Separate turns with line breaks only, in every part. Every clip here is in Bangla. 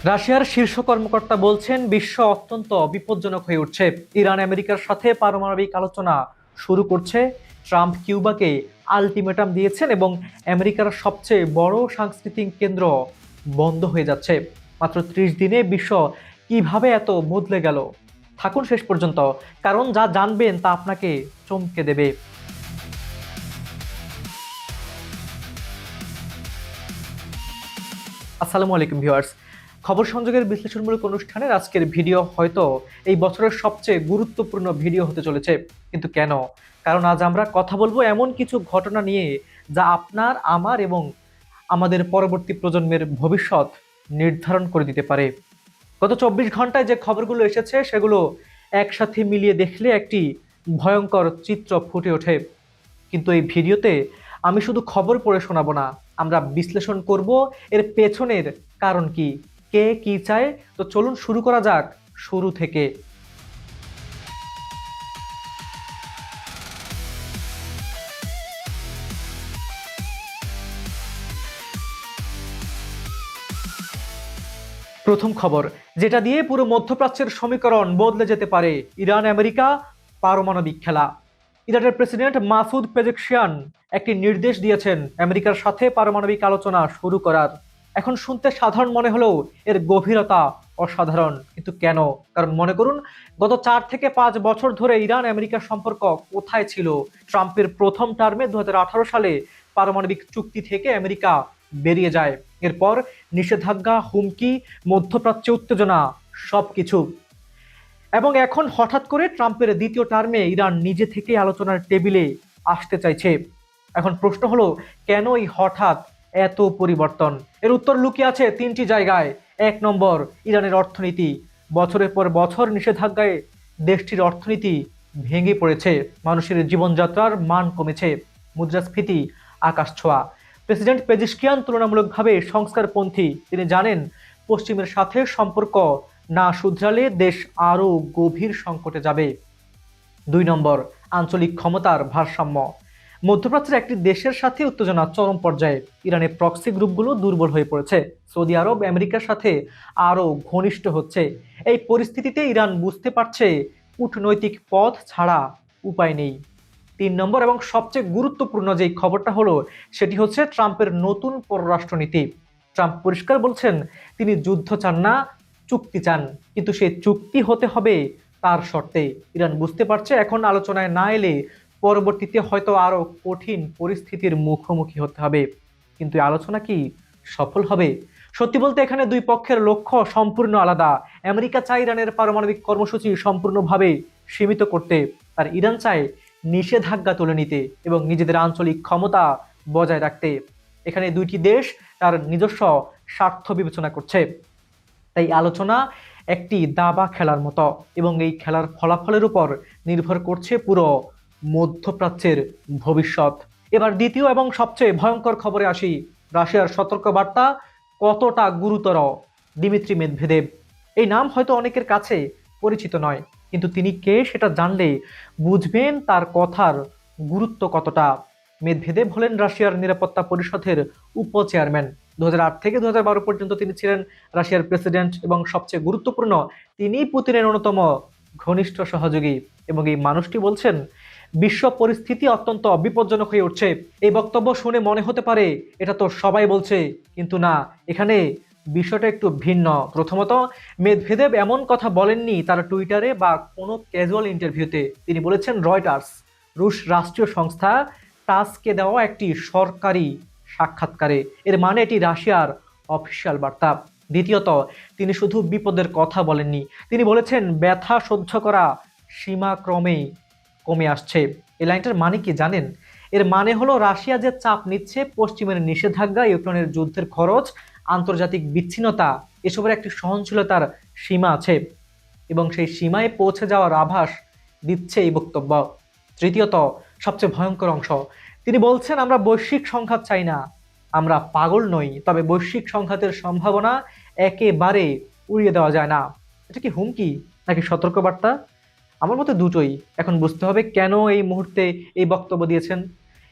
রাশিয়ার শীর্ষ কর্মকর্তা বলছেন বিশ্ব অত্যন্ত বিপজ্জনক হয়ে উঠছে। ইরান আমেরিকার সাথে পারমাণবিক আলোচনা শুরু করছে। ট্রাম্প কিউবাকে আলটিমেটাম দিয়েছেন এবং আমেরিকার সবচেয়ে বড় সাংস্কৃতিক কেন্দ্র বন্ধ হয়ে যাচ্ছে। মাত্র 30 দিনে বিশ্ব কিভাবে এত বদলে গেল? থাকুন শেষ পর্যন্ত, কারণ যা জানবেন তা আপনাকে চমকে দেবে। আসসালামু আলাইকুম ভিউয়ার্স, খবর সংযোগের বিশ্লেষণমূলক অনুষ্ঠানের আজকের ভিডিও হয়তো এই বছরের সবচেয়ে গুরুত্বপূর্ণ ভিডিও হতে চলেছে। কিন্তু কেন? কারণ আজ আমরা কথা বলবো এমন কিছু ঘটনা নিয়ে যা আপনার, আমার এবং আমাদের পরবর্তী প্রজন্মের ভবিষ্যৎ নির্ধারণ করে দিতে পারে। গত 24 ঘন্টায় যে খবরগুলো এসেছে সেগুলো একসাথে মিলিয়ে দেখলে একটি ভয়ঙ্কর চিত্র ফুটে ওঠে। কিন্তু এই ভিডিওতে আমি শুধু খবর পড়ে শোনাবো না, আমরা বিশ্লেষণ করব এর পেছনের কারণ কি, কে কি চায়। তো চলুন শুরু করা যাক শুরু থেকে। প্রথম খবর, যেটা দিয়ে পুরো মধ্যপ্রাচ্যের সমীকরণ বদলে যেতে পারে, ইরান আমেরিকা পারমাণবিক খেলা। ইরানের প্রেসিডেন্ট মাসুদ পেজেকশিয়ান একটি নির্দেশ দিয়েছেন আমেরিকার সাথে পারমাণবিক আলোচনা শুরু করার। এখন শুনতে সাধারণ মনে হলেও এর গভীরতা অসাধারণ। কিন্তু কেন? কারণ মনে করুন, গত 4 থেকে 5 বছর ধরে ইরান আমেরিকার সম্পর্ক কোথায় ছিল? ট্রাম্পের প্রথম টার্মে 2018 সালে পারমাণবিক চুক্তি থেকে আমেরিকা বেরিয়ে যায়। এরপর নিষেধাজ্ঞা, হুমকি, মধ্যপ্রাচ্যে উত্তেজনা, সবকিছু। এবং এখন হঠাৎ করে ট্রাম্পের দ্বিতীয় টার্মে ইরান নিজে থেকে আলোচনার টেবিলে আসতে চাইছে। এখন প্রশ্ন হলো, কেন এই হঠাৎ এত পরিবর্তন? এর উত্তর লুকিয়ে আছে 3টি জায়গায়। 1 নম্বর, ইরানের অর্থনীতি। বছরের পর বছর নিষেধাজ্ঞায় দেশটির অর্থনীতি ভেঙে পড়েছে, মানুষের জীবনযাত্রার মান কমেছে, মুদ্রাস্ফীতি আকাশ ছোঁয়া। প্রেসিডেন্ট পেজিশকিয়ান তুলনামূলকভাবে সংস্কারপন্থী। তিনি জানেন পশ্চিমের সাথে সম্পর্ক না শুধরালে দেশ আরও গভীর সংকটে যাবে। 2 নম্বর, আঞ্চলিক ক্ষমতার ভারসাম্য। মধ্যপ্রাচ্যের একটি দেশের সাথে উত্তেজনা চরম পর্যায়ে। ইরানের প্রক্সি গ্রুপগুলো দুর্বল হয়ে পড়েছে। সৌদি আরব আমেরিকার সাথে আরও ঘনিষ্ঠ হচ্ছে। এই পরিস্থিতিতে ইরান বুঝতে পারছে কূটনৈতিক পথ ছাড়া উপায় নেই। 3 নম্বর এবং সবচেয়ে গুরুত্বপূর্ণ যে খবরটা হলো, সেটি হচ্ছে ট্রাম্পের নতুন পররাষ্ট্রনীতি। ট্রাম্প পরিষ্কার বলছেন তিনি যুদ্ধ চান না, চুক্তি চান। কিন্তু সেই চুক্তি হতে হবে তার শর্তে। ইরান বুঝতে পারছে এখন আলোচনায় না এলে পরবর্তীতে হয়তো আরো কঠিন পরিস্থিতির মুখোমুখি হতে হবে। কিন্তু এই আলোচনা কি সফল হবে? সত্যি বলতে এখানে দুই পক্ষের লক্ষ্য সম্পূর্ণ আলাদা। আমেরিকা চায় ইরানের পারমাণবিক কর্মসূচি সম্পূর্ণভাবে সীমিত করতে, আর ইরান চায় নিষেধাজ্ঞা তুলে নিতে এবং নিজেদের আঞ্চলিক ক্ষমতা বজায় রাখতে। এখানে দুইটি দেশ তার নিজস্ব স্বার্থ বিবেচনা করছে। তাই আলোচনা একটি দাবা খেলার মতো এবং এই খেলার ফলাফলের উপর নির্ভর করছে পুরো মধ্যপ্রাচ্যের ভবিষ্যৎ। এবার দ্বিতীয় এবং সবচেয়ে ভয়ঙ্কর খবরে আসি। রাশিয়ার সতর্কবার্তা কতটা গুরুতর? দিমিত্রি মেদভেদেব, এই নাম হয়তো অনেকের কাছে পরিচিত নয়, কিন্তু তিনি কে সেটা জানলে বুঝবেন তার কথার গুরুত্ব কতটা। মেদভেদেব হলেন রাশিয়ার নিরাপত্তা পরিষদের উপ-চেয়ারম্যান। 2008 থেকে 2012 পর্যন্ত তিনি ছিলেন রাশিয়ার প্রেসিডেন্ট এবং সবচেয়ে গুরুত্বপূর্ণ, তিনি পুতিনের অন্যতম ঘনিষ্ঠ সহযোগী। এবং এই মানুষটি বলছেন বিশ্ব পরিস্থিতি অত্যন্ত বিপজ্জনক হয়ে উঠছে। এই বক্তব্য শুনে মনে হতে পারে এটা তো সবাই বলছে, কিন্তু না, এখানে বিষয়টা একটু ভিন্ন। প্রথমত, মেদভেদেব এমন কথা বলেননি তার টুইটারে বা কোনো ক্যাজুয়াল ইন্টারভিউতে। তিনি বলেছেন রয়টার্স, রুশ রাষ্ট্রীয় সংস্থা টাসকে দেওয়া একটি সরকারি সাক্ষাৎকারে। এর মানে এটি রাশিয়ার অফিসিয়াল বার্তা। দ্বিতীয়ত, তিনি শুধু বিপদের কথা বলেননি, তিনি বলেছেন ব্যথা সহ্য করা সীমা ক্রমেই কমে আসছে। এই লাইনটার মানে কি জানেন? এর মানে হলো রাশিয়া যে চাপ নিচ্ছে, পশ্চিমের নিষেধাজ্ঞা, ইউক্রেনের যুদ্ধের খরচ, আন্তর্জাতিক বিচ্ছিন্নতা, এসবের একটি সহনশীলতার সীমা আছে এবং সেই সীমায় পৌঁছে যাওয়ার আভাস দিচ্ছে এই বক্তব্য। তৃতীয়ত, সবচেয়ে ভয়ঙ্কর অংশ, তিনি বলছেন আমরা বৈশ্বিক সংঘাত চাই না, আমরা পাগল নই, তবে বৈশ্বিক সংঘাতের সম্ভাবনা একেবারে উড়িয়ে দেওয়া যায় না। এটা কি হুমকি নাকি সতর্কবার্তা? আমার মতে দুটোই। এখন বুঝতে হবে কেন এই মুহূর্তে এই বক্তব্য দিয়েছেন।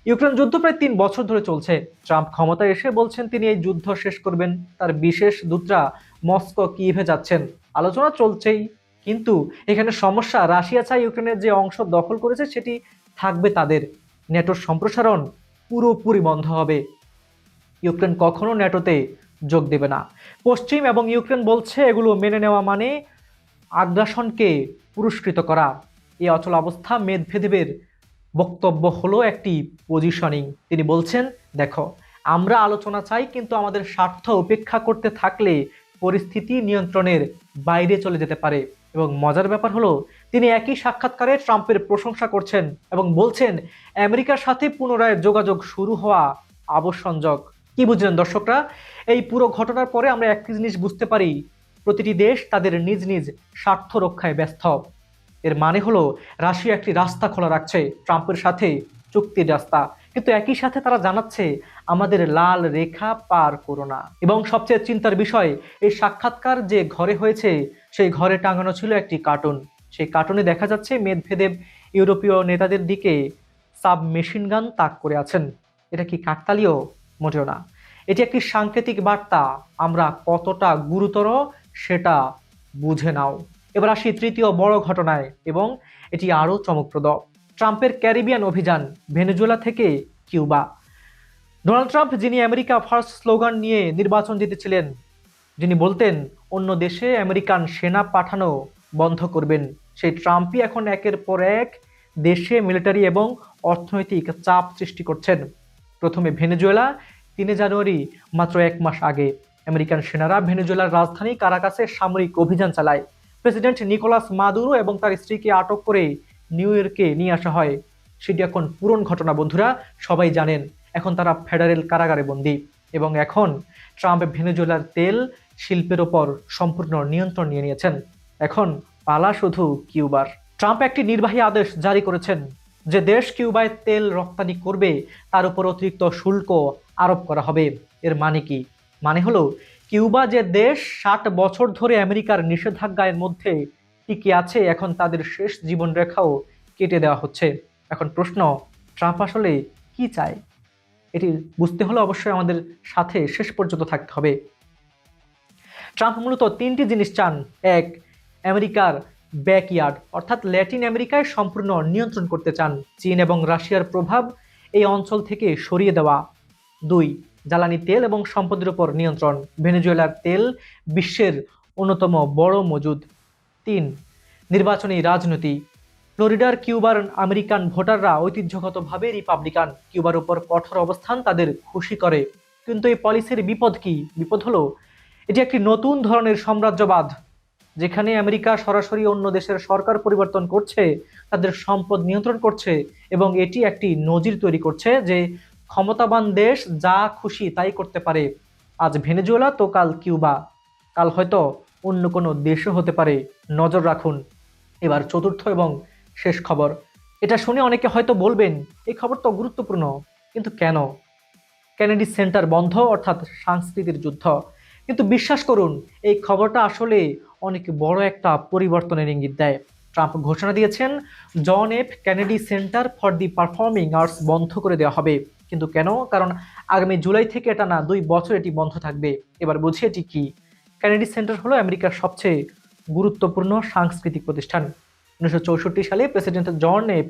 ইউক্রেন যুদ্ধ প্রায় ৩ বছর ধরে চলছে। ট্রাম্প ক্ষমতায় এসে বলছেন তিনি এই যুদ্ধ শেষ করবেন। তার বিশেষ দূতরা মস্কো কিয়েভে যাচ্ছেন। আলোচনা চলছেই। কিন্তু এখানে সমস্যা, রাশিয়া চায় ইউক্রেনের যে অংশ দখল করেছে সেটি থাকবে তাদের। ন্যাটোর সম্প্রসারণ পুরোপুরি বন্ধ হবে। ইউক্রেন কখনো ন্যাটোতে যোগ দেবে না। পশ্চিম এবং ইউক্রেন বলছে এগুলো মেনে নেওয়া মানে আগ্রাসনকে পুরস্কৃত করা। এই অচল অবস্থা মেদভেদেবের বক্তব্য হলো একটি পজিশনিং। তিনি বলছেন, দেখো, আমরা আলোচনা চাই, কিন্তু আমাদের স্বার্থ উপেক্ষা করতে থাকলে পরিস্থিতি নিয়ন্ত্রণের বাইরে চলে যেতে পারে। এবং মজার ব্যাপার হলো তিনি একই সাক্ষাৎকারে ট্রাম্পের প্রশংসা করছেন এবং বলছেন আমেরিকার সাথে পুনরায় যোগাযোগ শুরু হওয়া আবশ্যক। কি বুঝলেন দর্শকরা? এই পুরো ঘটনার পরে আমরা একটি জিনিস বুঝতে পারি, প্রতিটি দেশ তাদের নিজ নিজ স্বার্থ রক্ষায় ব্যস্ত। এর মানে হলো রাশিয়া একটি রাস্তা খোলা রাখছে, ট্রাম্পের সাথে চুক্তির রাস্তা, কিন্তু একই সাথে তারা জানাচ্ছে আমাদের লাল রেখা পার করো না। এবং সবচেয়ে চিন্তার বিষয়, এই সাক্ষাৎকার যে ঘরে হয়েছে সেই ঘরে টাঙানো ছিল একটি কার্টুন। সেই কার্টুনে দেখা যাচ্ছে মেদভেদেব ইউরোপীয় নেতাদের দিকে সাবমেশিন গান তাক করে আছেন। এটা কি কাকতালীয়? মোটেও না। এটি একটি সাংকেতিক বার্তা। আমরা কতটা গুরুতর সেটা বুঝে নাও। এবার আসি তৃতীয় বড় ঘটনায়, এবং এটি আরো চমকপ্রদ। ট্রাম্পের ক্যারিবিয়ান অভিযান, ভেনেজুয়েলা থেকে কিউবা। ডোনাল্ড ট্রাম্প, যিনি আমেরিকা ফার্স্ট স্লোগান নিয়ে নির্বাচন জিতেছিলেন, যিনি বলতেন অন্য দেশে আমেরিকান সেনা পাঠানো বন্ধ করবেন, সেই ট্রাম্পই এখন একের পর এক দেশে মিলিটারি এবং অর্থনৈতিক চাপ সৃষ্টি করছেন। প্রথমে ভেনেজুয়েলা, ৩ জানুয়ারি, মাত্র 1 মাস আগে আমেরিকান সেনারা ভেনেজুয়েলার রাজধানী কারাকাসে সামরিক অভিযান চালায়। প্রেসিডেন্ট নিকোলাস মাদুরো এবং তার স্ত্রীকে আটক করে নিউ ইয়র্কে নিয়ে আসা হয়। সেটি এখন পুরনো ঘটনা বন্ধুরা, সবাই জানেন। এখন তারা ফেডারেল কারাগারে বন্দী। এবং এখন ট্রাম্প ভেনেজুয়েলার তেল শিল্পের ওপর সম্পূর্ণ নিয়ন্ত্রণ নিয়ে নিয়েছেন। এখন পালা শুধু কিউবার। ট্রাম্প একটি নির্বাহী আদেশ জারি করেছেন, যে দেশ কিউবায় তেল রপ্তানি করবে তার উপর অতিরিক্ত শুল্ক আরোপ করা হবে। এর মানে কি? মানে হলো কিউবা যে দেশ 60 বছর ধরে আমেরিকার নিষেধাজ্ঞার মধ্যে টিকে আছে, এখন তাদের শেষ জীবনরেখাও কেটে দেওয়া হচ্ছে। এখন প্রশ্ন, ট্রাম্প আসলে কি চায়? এটি বুঝতে হলে অবশ্যই আমাদের সাথে শেষ পর্যন্ত থাকতে হবে। ট্রাম্প মূলত 3টি জিনিস চান। 1, আমেরিকার ব্যাকইয়ার্ড অর্থাৎ ল্যাটিন আমেরিকায় সম্পূর্ণ নিয়ন্ত্রণ করতে চান। চীন এবং রাশিয়ার প্রভাব এই অঞ্চল থেকে সরিয়ে দেওয়া। 2, জ্বালানি তেল এবং সম্পদের উপর নিয়ন্ত্রণ। ভেনেজুয়েলার তেল বিশ্বের অন্যতম বড় মজুদ। 3, নির্বাচনী রাজনীতি। ফ্লোরিডার কিউবার আমেরিকান ভোটাররা ঐতিহ্যগতভাবে রিপাবলিকান। কিউবার উপর কঠোর অবস্থান তাদের খুশি করে। কিন্তু এই পলিসির বিপদ কি? বিপদ হলো এটি একটি নতুন ধরনের সাম্রাজ্যবাদ, যেখানে আমেরিকা সরাসরি অন্য দেশের সরকার পরিবর্তন করছে, তাদের সম্পদ নিয়ন্ত্রণ করছে, এবং এটি একটি নজির তৈরি করছে যে ক্ষমতাবান দেশ যা খুশি তাই করতে পারে। আজ ভেনেজুয়েলা তো কাল কিউবা, কাল হয়তো অন্য কোনো দেশও হতে পারে। নজর রাখুন। এবার চতুর্থ এবং শেষ খবর। এটা শুনে অনেকে হয়তো বলবেন এই খবর তো গুরুত্বপূর্ণ, কিন্তু কেন? কেনেডি সেন্টার বন্ধ, অর্থাৎ সংস্কৃতির যুদ্ধ। কিন্তু বিশ্বাস করুন, এই খবরটা আসলে অনেক বড় একটা পরিবর্তনের ইঙ্গিত দেয়। ট্রাম্প ঘোষণা দিয়েছেন John F Kennedy Center for the Performing Arts বন্ধ করে দেওয়া হবে। কিন্তু কেন? কারণ আগামী জুলাই থেকে এটা না 2 বছর এটি বন্ধ থাকবে। এবার বুঝি এটি কি। কেনেডি সেন্টার হলো আমেরিকার সবচেয়ে গুরুত্বপূর্ণ সাংস্কৃতিক প্রতিষ্ঠান। 1964 সালে প্রেসিডেন্ট জন এফ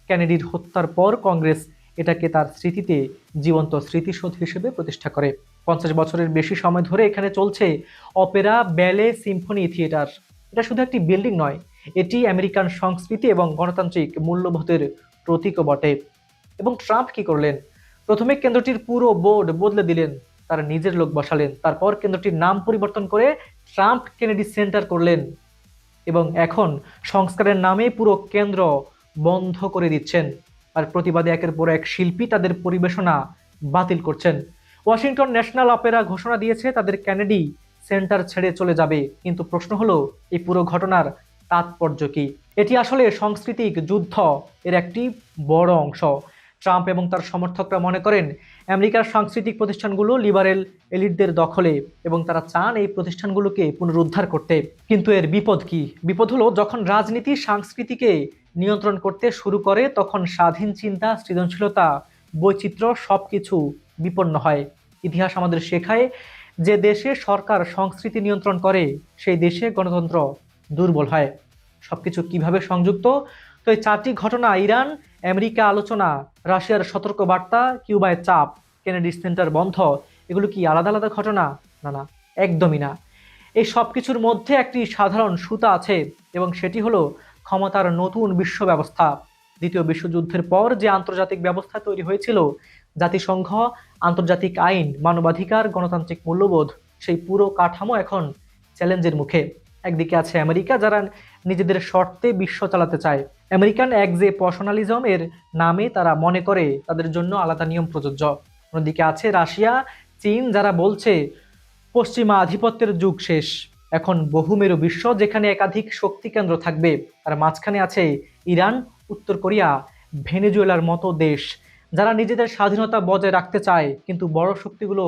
কেনেডির হত্যার পর কংগ্রেস এটাকে তার স্মৃতিতে জীবন্ত স্মৃতিসৌধ হিসেবে প্রতিষ্ঠা করে। 50 বছরের বেশি সময় ধরে এখানে চলছে অপেরা, ব্যালে, সিম্ফনি থিয়েটার। এটা শুধু একটি বিল্ডিং নয়, এটি আমেরিকান সংস্কৃতি এবং গণতান্ত্রিক মূল্যবোধের প্রতীকও বটে। এবং ট্রাম্প কি করলেন? প্রথমে কেন্দ্রটির পুরো বোর্ড বদলে দিলেন, তার নিজের লোক বসালেন। তারপর কেন্দ্রটির নাম পরিবর্তন করে ট্রাম্প কেনেডি সেন্টার করলেন। এবং এখন সংস্কারের নামে পুরো কেন্দ্র বন্ধ করে দিচ্ছেন। আর প্রতিবাদে একের পর এক শিল্পী তাদের পরিবেশনা বাতিল করছেন। ওয়াশিংটন ন্যাশনাল অপেরা ঘোষণা দিয়েছে তাদের কেনেডি সেন্টার ছেড়ে চলে যাবে। কিন্তু প্রশ্ন হলো এই পুরো ঘটনার তাৎপর্য কি? এটি আসলে সাংস্কৃতিক যুদ্ধ এর একটি বড় অংশ। ট্রাম্প এবং তার সমর্থকরা মনে করেন আমেরিকার সাংস্কৃতিক প্রতিষ্ঠানগুলো লিবারেল এলিটদের দখলে এবং তারা চান এই প্রতিষ্ঠানগুলোকে পুনরুদ্ধার করতে। কিন্তু এর বিপদ কি? বিপদ হলো যখন রাজনীতি সংস্কৃতিকে নিয়ন্ত্রণ করতে শুরু করে তখন স্বাধীন চিন্তা, সৃজনশীলতা, বৈচিত্র্য সবকিছু বিপন্ন হয়। ইতিহাস আমাদের শেখায় যে দেশে সরকার সংস্কৃতি নিয়ন্ত্রণ করে সেই দেশে গণতন্ত্র দুর্বল হয়। সবকিছু কিভাবে সংযুক্ত? তো এই চারটি ঘটনা, ইরান আমেরিকা আলোচনা, রাশিয়ার সতর্ক বার্তা, কিউবায় চাপ, কেনেডি সেন্টার বন্ধ, এগুলো কি আলাদা আলাদা ঘটনা? না না, একদমই না। এই সব কিছুর মধ্যে একটি সাধারণ সুতা আছে এবং সেটি হলো ক্ষমতার নতুন বিশ্ব ব্যবস্থা। দ্বিতীয় বিশ্বযুদ্ধের পর যে আন্তর্জাতিক ব্যবস্থা তৈরি হয়েছিল, জাতিসংঘ, আন্তর্জাতিক আইন, মানবাধিকার, গণতান্ত্রিক মূল্যবোধ, সেই পুরো কাঠামো এখন চ্যালেঞ্জের মুখে। একদিকে আছে আমেরিকা, যারা নিজেদের শর্তে বিশ্ব চালাতে চায়। আমেরিকান এক্সেপশনালিজম এর নামে তারা মনে করে তাদের জন্য আলাদা নিয়ম প্রযোজ্য। অন্যদিকে আছে রাশিয়া, চীন, যারা বলছে পশ্চিমা আধিপত্যের যুগ শেষ, এখন বহুমেরু বিশ্ব যেখানে একাধিক শক্তি কেন্দ্র থাকবে। আর মাঝখানে আছে ইরান, উত্তর কোরিয়া, ভেনেজুয়েলার মতো দেশ, যারা নিজেদের স্বাধীনতা বজায় রাখতে চায় কিন্তু বড় শক্তিগুলো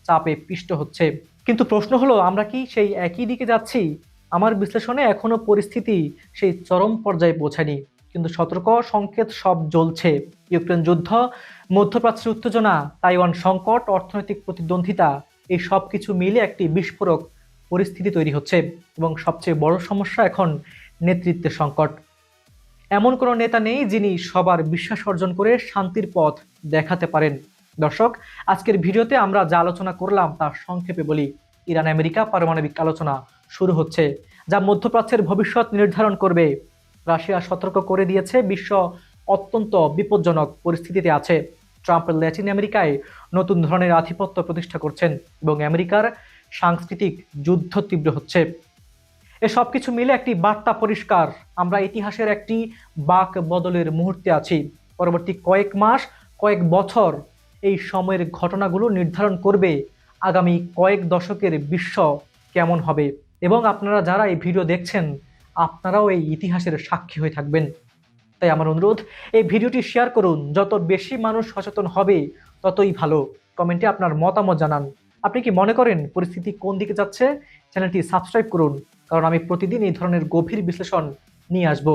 চাপে পিষ্ট হচ্ছে। কিন্তু প্রশ্ন হলো, আমরা কি সেই একই দিকে যাচ্ছি? আমার বিশ্লেষণে এখনো পরিস্থিতি সেই চরম পর্যায়ে পৌঁছায়নি, কিন্তু সতর্ক সংকেত সব জ্বলছে। ইউক্রেন যুদ্ধ, মধ্যপ্রাচ্যের উত্তেজনা, তাইওয়ান সংকট, অর্থনৈতিক প্রতিদ্বন্দ্বিতা, এই সব কিছু মিলে একটি বিস্ফোরক পরিস্থিতি তৈরি হচ্ছে। এবং সবচেয়ে বড় সমস্যা এখন নেতৃত্বের সংকট। এমন কোনো নেতা নেই যিনি সবার বিশ্বাস অর্জন করে শান্তির পথ দেখাতে পারেন। দর্শক, আজকের ভিডিওতে আমরা যা আলোচনা করলাম তা সংক্ষেপে বলি। ইরান আমেরিকা পারমাণবিক আলোচনা শুরু হচ্ছে, যা মধ্যপ্রাচ্যের ভবিষ্যৎ নির্ধারণ করবে। রাশিয়া সতর্ক করে দিয়েছে বিশ্ব অত্যন্ত বিপজ্জনক পরিস্থিতিতে আছে। ট্রাম্প ল্যাটিন আমেরিকায় নতুন ধরনের আধিপত্য প্রতিষ্ঠা করছেন এবং আমেরিকার সাংস্কৃতিক যুদ্ধ তীব্র হচ্ছে। এসব কিছু মিলে একটি বার্তা পরিষ্কার, আমরা ইতিহাসের একটি বাক বদলের মুহূর্তে আছি। পরবর্তী কয়েক মাস, কয়েক বছর এই সময়ের ঘটনাগুলো নির্ধারণ করবে আগামী কয়েক দশকের বিশ্ব কেমন হবে। এবং আপনারা যারা এই ভিডিও দেখছেন, আপনারাও এই ইতিহাসের সাক্ষী হয়ে থাকবেন। তাই আমার অনুরোধ, এই ভিডিওটি শেয়ার করুন। যত বেশি মানুষ সচেতন হবে ততই ভালো। কমেন্টে আপনার মতামত জানান। আপনি কি মনে করেন পরিস্থিতি কোন দিকে যাচ্ছে? চ্যানেলটি সাবস্ক্রাইব করুন, কারণ আমি প্রতিদিন এই ধরনের গভীর বিশ্লেষণ নিয়ে আসব।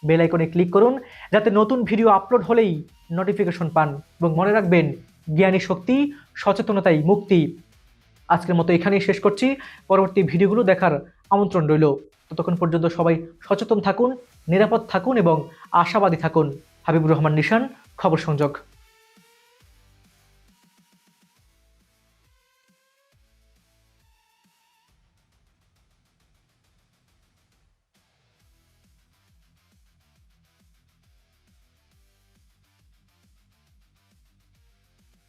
বেল আইকনে ক্লিক করুন যাতে নতুন ভিডিও আপলোড হলেই নোটিফিকেশন পান। এবং মনে রাখবেন, জ্ঞানী শক্তি, সচেতনতাই মুক্তি। আজকের মতো এখানেই শেষ করছি। পরবর্তী ভিডিওগুলো দেখার আমন্ত্রণ রইল। ততক্ষণ পর্যন্ত সবাই সচেতন থাকুন, নিরাপদ থাকুন এবং আশাবাদী থাকুন। হাবিবুর রহমান নিশান, খবর সংযোগ।